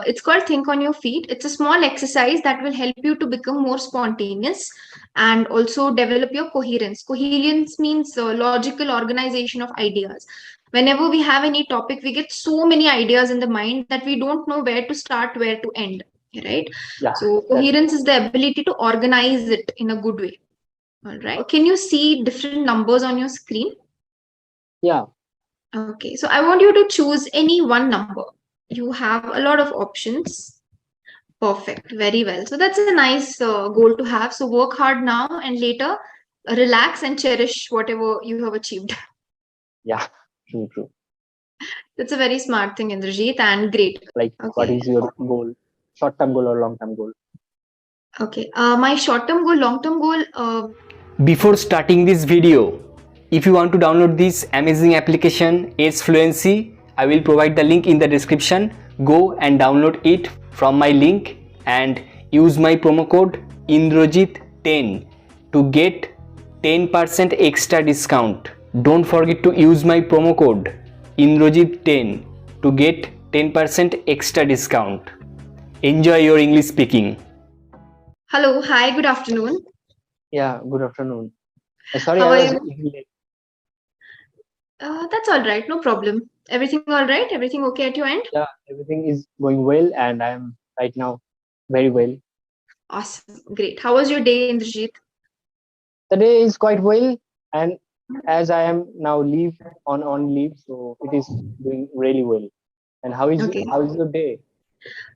it's called Think on Your Feet. It's a small exercise that will help you to become more spontaneous and also develop your coherence. Coherence means logical organization of ideas. Whenever we have any topic, we get so many ideas in the mind that we don't know where to start, where to end, right? Yeah, So coherence is the ability to organize it in a good way. All right. Can you see different numbers on your screen? yeah. Okay. So I want you to choose any one number. You have a lot of options. Perfect. Very well. So that's a nice goal to have. So work hard now and later relax and cherish whatever you have achieved. Yeah, true. That's a very smart thing, Indrajit, and great. Like, what Okay. is your goal? Short-term goal or long-term goal? Okay. My short-term goal, long-term goal. Before starting this video, if you want to download this amazing application Ace Fluency, I will provide the link in the description. Go and download it from my link and use my promo code INDRAJIT10 to get 10% extra discount. Don't forget to use my promo code INDRAJIT10 to get 10% extra discount. Enjoy your English speaking. Hello. Hi. Good afternoon. Yeah, good afternoon. Sorry, How I are was you? little late. That's all right. No problem. Everything all right? Everything okay at your end? Yeah, everything is going well, and I'm right now very well. Awesome. Great. How was your day, Indrajit? The day is quite well, and as I am now on leave, so it is doing really well. And Okay. how is your day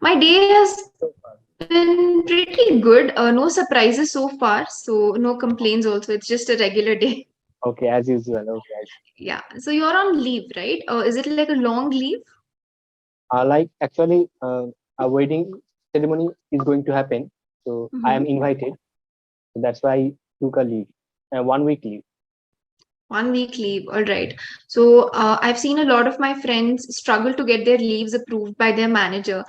My day has so far? been pretty good. No surprises so far, so no complaints also. It's just a regular day. Okay, as usual. Okay, Yeah. So you're on leave, right? Is it like a long leave? like actually, a wedding ceremony is going to happen, so I am Mhm. invited. So that's why I took a leave, 1 week leave. 1 week leave. All right. So I've seen a lot of my friends struggle to get their leaves approved by their manager.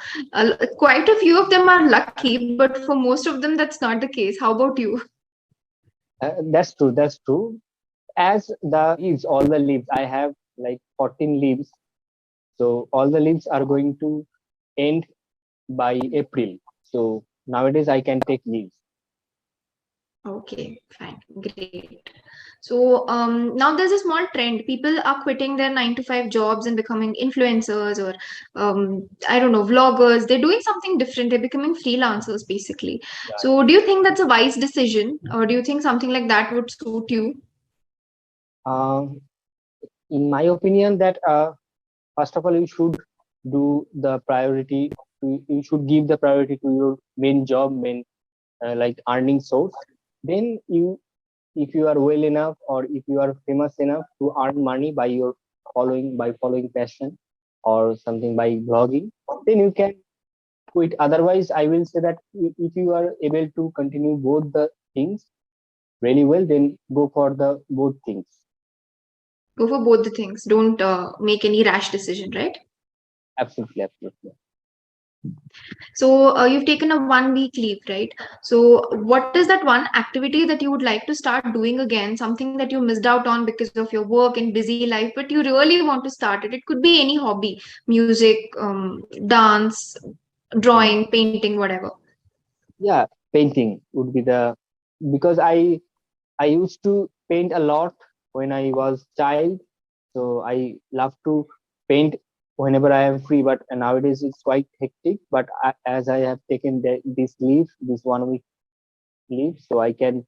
Quite a few of them are lucky, but for most of them, that's not the case. How about you? That's true. That's true. As the leaves, all the leaves, I have like 14 leaves. So all the leaves are going to end by April. So nowadays I can take leaves. Okay, fine, great. So now there's a small trend. People are quitting their 9 to 5 jobs and becoming influencers or I don't know, vloggers. They're doing something different. They're becoming freelancers basically. Yeah. So do you think that's a wise decision, or do you think something like that would suit you? Um, in my opinion, that first of all, you should do the priority. You should give the priority to your main job, main like earning source. Then you, if you are well enough or if you are famous enough to earn money by your following passion or something by blogging, then you can quit. Otherwise, I will say that if you are able to continue both the things really well, then go for the both things. Go for both the things. Don't make any rash decision, right? Absolutely. So you've taken a 1 week leave, right? So what is that one activity that you would like to start doing again? Something that you missed out on because of your work and busy life, but you really want to start it. It could be any hobby, music, dance, Hmm. drawing, painting, whatever. Yeah, painting would be the, because I used to paint a lot when I was child, so I love to paint whenever I am free. But nowadays it's quite hectic. But as I have taken this leave, this 1 week leave, so I can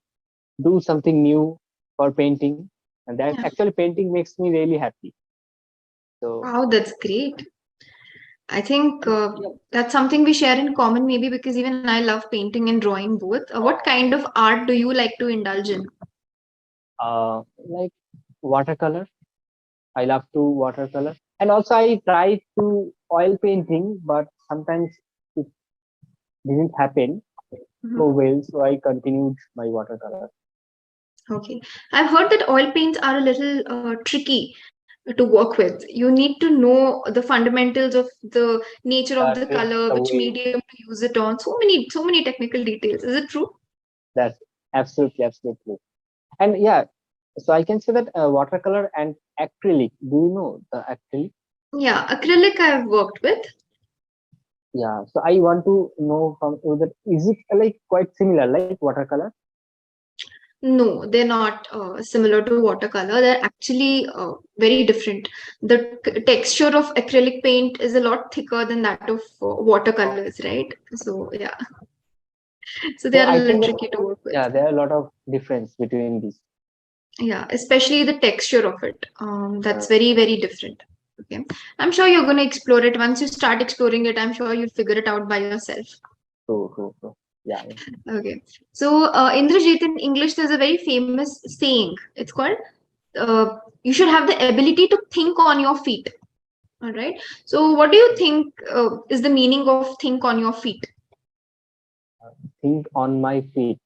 do something new for painting, and that Yeah. actually painting makes me really happy. So Wow, that's great. I think yeah, that's something we share in common, maybe because even I love painting and drawing both. What kind of art do you like to indulge in? like watercolor. I love to watercolor, and also I try to oil painting, but sometimes it didn't happen so Mhm. well, so I continued my watercolor. Okay. I've heard that oil paints are a little tricky to work with. You need to know the fundamentals of the nature of the Surface, color, the which way, medium to use it on. So many technical details. Is it true? that's absolutely. And yeah, so I can say that watercolor and acrylic. Do you know the acrylic? Yeah, acrylic I've worked with. Yeah, so I want to know from you that is it like quite similar, like watercolor? No, they're not similar to watercolor. They're actually very different. The texture of acrylic paint is a lot thicker than that of watercolors, right? So yeah, so they So are a I little think that tricky to work with. yeah, there are a lot of difference between these. Yeah, especially the texture of it. Uh, That's very, very different. Okay. I'm sure you're going to explore it. Once you start exploring it, I'm sure you'll figure it out by yourself. so yeah, yeah. Okay. So, Indrajit, in English, there's a very famous saying. It's called, you should have the ability to think on your feet. All right. So, what do you think is the meaning of think on your feet? Think on my feet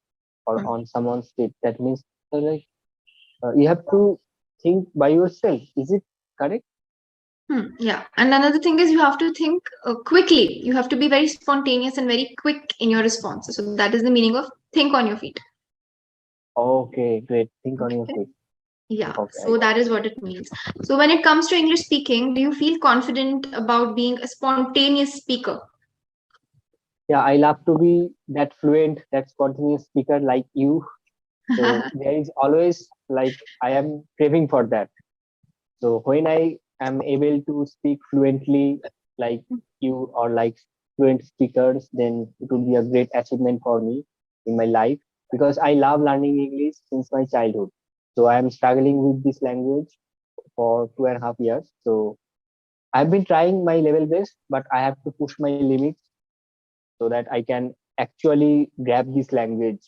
or Hmm. on someone's feet. That means like you have to think by yourself. Is it correct? Yeah. And another thing is you have to think quickly. You have to be very spontaneous and very quick in your responses. So, that is the meaning of think on your feet. Okay, great. Think on your Okay. feet. Yeah, Okay, I so got that is what it means. So when it comes to English speaking, do you feel confident about being a spontaneous speaker? yeah, I love to be that fluent, that spontaneous speaker like you. So there is always like I am craving for that. So when I am able to speak fluently like you or like fluent speakers, then it would be a great achievement for me in my life because I love learning English since my childhood. So I am struggling with this language for 2.5 years. So I've been trying my level best, but I have to push my limits so that I can actually grab this language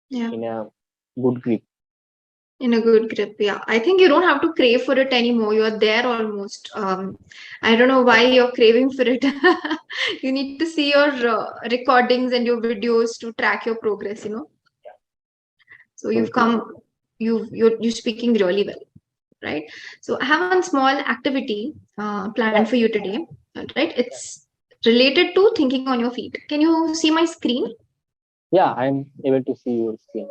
Yeah, in a good grip. in a good grip. Yeah, I think you don't have to crave for it anymore. You're there almost. I don't know why you're craving for it. You need to see your recordings and your videos to track your progress. So So you've true. come. You're speaking really well, right? So I have one small activity planned Yeah, for you today, right? It's related to thinking on your feet. Can you see my screen? yeah, I'm able to see your screen.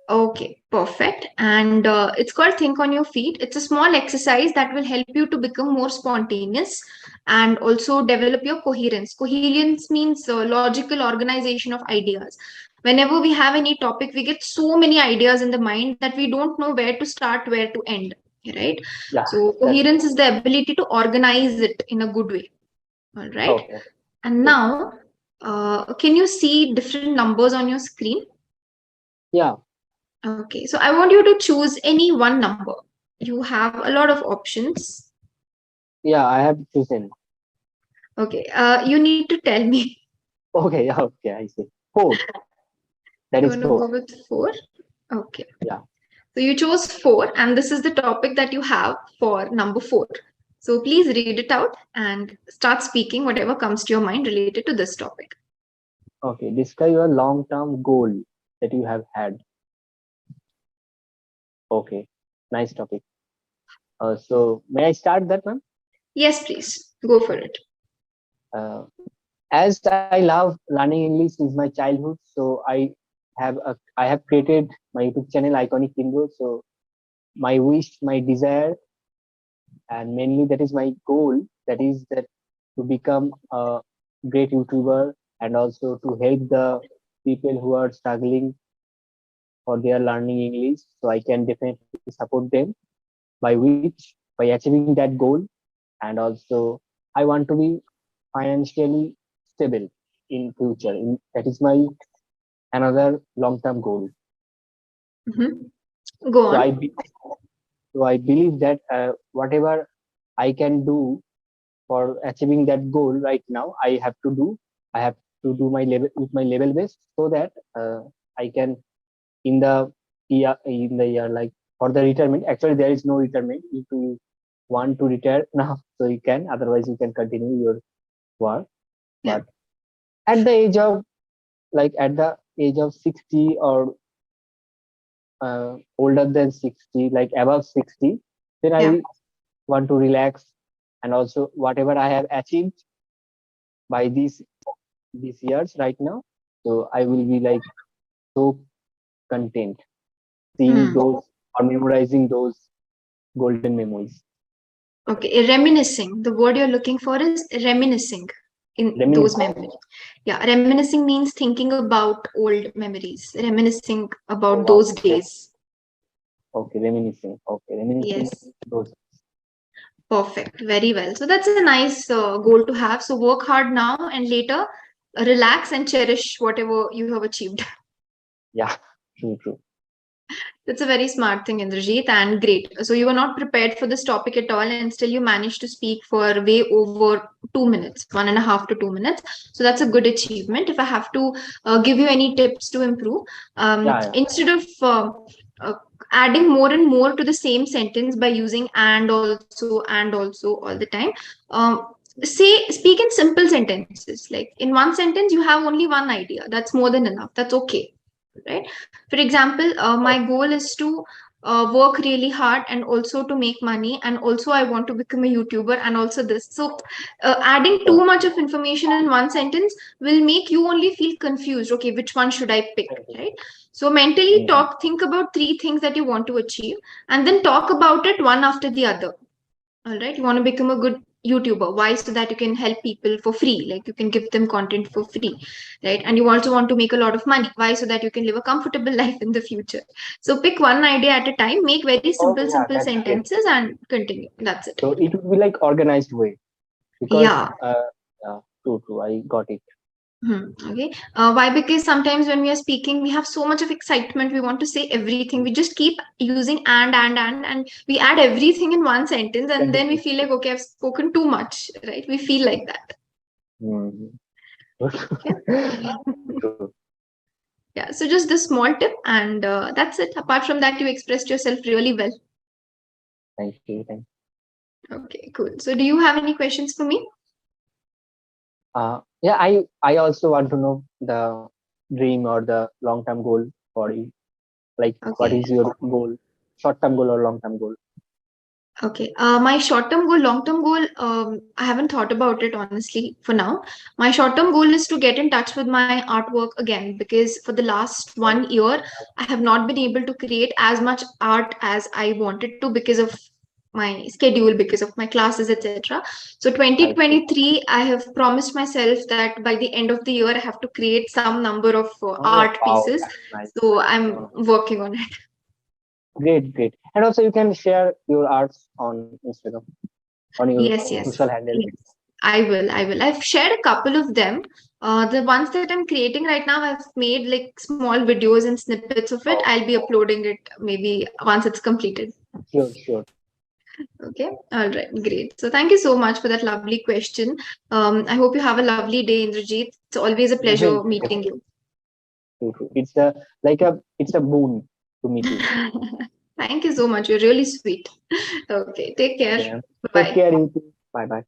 Okay, perfect. And it's called Think on Your Feet. It's a small exercise that will help you to become more spontaneous and also develop your coherence. Coherence means logical organization of ideas. Whenever we have any topic, we get so many ideas in the mind that we don't know where to start, where to end, right? Yeah, So, that's coherence is the ability to organize it in a good way, all right? okay. And Good. now, can you see different numbers on your screen? Yeah, Okay, so I want you to choose any one number. You have a lot of options. yeah, I have chosen. Okay, you need to tell me. Okay, yeah, okay, I see. Four. That You is want to four. go with four? Okay, Yeah. so you chose four, and this is the topic that you have for number four. So please read it out and start speaking whatever comes to your mind related to this topic. Okay. Describe your long-term goal that you have had. Okay. Nice topic. So may I start that one? Yes, please go for it. Uh, as I love learning English since my childhood, so I have created my YouTube channel iconicindra. So my wish, my desire, and mainly that is my goal. That is that to become a great YouTuber and also to help the people who are struggling for their learning English. So I can definitely support them by achieving that goal. And also I want to be financially stable in future. That is my another long term goal. Mhm. Go So on. I believe that whatever I can do for achieving that goal right now, I have to do my level with my level best so that I can in the year like for the retirement. Actually, there is no retirement. If you want to retire now, so you can. Otherwise, you can continue your work. Yeah. But at the age of at the age of 60 or older than 60, like above 60, then Yeah. I want to relax and also whatever I have achieved by these years right now. So I will be like so content seeing Hmm. those or memorizing those golden memories. Okay, reminiscing. The word you're looking for is reminiscing. in those Reminiscing. memories. Yeah, reminiscing means thinking about old memories, reminiscing Oh, about wow. those days. Okay, reminiscing. Okay, reminiscing Yes, those. perfect. Very well. So that's a nice goal to have. So work hard now and later relax and cherish whatever you have achieved. Yeah, true, true. That's a very smart thing, Indrajit, and great. So you were not prepared for this topic at all, and still you managed to speak for way over 2 minutes, 1.5 to 2 minutes. So that's a good achievement. If I have to give you any tips to improve, Yeah, yeah. instead of uh, adding more and more to the same sentence by using and also all the time, speak in simple sentences. Like in one sentence, you have only one idea. That's more than enough. That's okay, right? For example, my goal is to work really hard and also to make money, and also I want to become a YouTuber, and also this. So adding Sure. too much of information in one sentence will make you only feel confused. Okay, which one should I pick, right? So mentally Mhm. think about 3 things that you want to achieve, and then talk about it one after the other. All right, you want to become a good YouTuber. Why? So that you can help people for free, like you can give them content for free, right? And you also want to make a lot of money. Why? So that you can live a comfortable life in the future. So pick one idea at a time, make very Oh, simple, yeah, simple that's great. sentences and continue. That's it. So it would be like organized way because, Yeah. yeah, true, true. I got it. Okay. Why? Because sometimes when we are speaking, we have so much of excitement. We want to say everything. We just keep using and we add everything in one sentence, and then we feel like, okay, I've spoken too much, right? We feel like that. Mhm. Okay. True. Yeah. So just this small tip, and that's it. Apart from that, you expressed yourself really well. Thank you. Thank you. Okay. Cool. So do you have any questions for me? Yeah, I also want to know the dream or the long term goal for you. Like, what Okay. is your goal? Short term goal or long term goal? Okay. My short-term goal, long-term goal, I haven't thought about it honestly for now. My short-term goal is to get in touch with my artwork again, because for the last Oh, 1 year, I have not been able to create as much art as I wanted to because of my schedule, because of my classes, etc. So I see. 2023, I have promised myself that by the end of the year, I have to create some number of Oh, art wow, pieces. that's nice. So I'm working on it. Great, great. And also, you can share your arts on Instagram, on your Yes, social yes, handle. yes. I will. I will. I've shared a couple of them. The ones that I'm creating right now, I've made like small videos and snippets of it. Oh, I'll be uploading it maybe once it's completed. sure, sure. Okay. All right. Great. So thank you so much for that lovely question. I hope you have a lovely day, Indrajit. It's always a pleasure Same, meeting you. true, true. It's a boon to meet you. Thank you so much. You're really sweet. Okay. Take care. Okay. Take Bye. care, you too. Bye bye.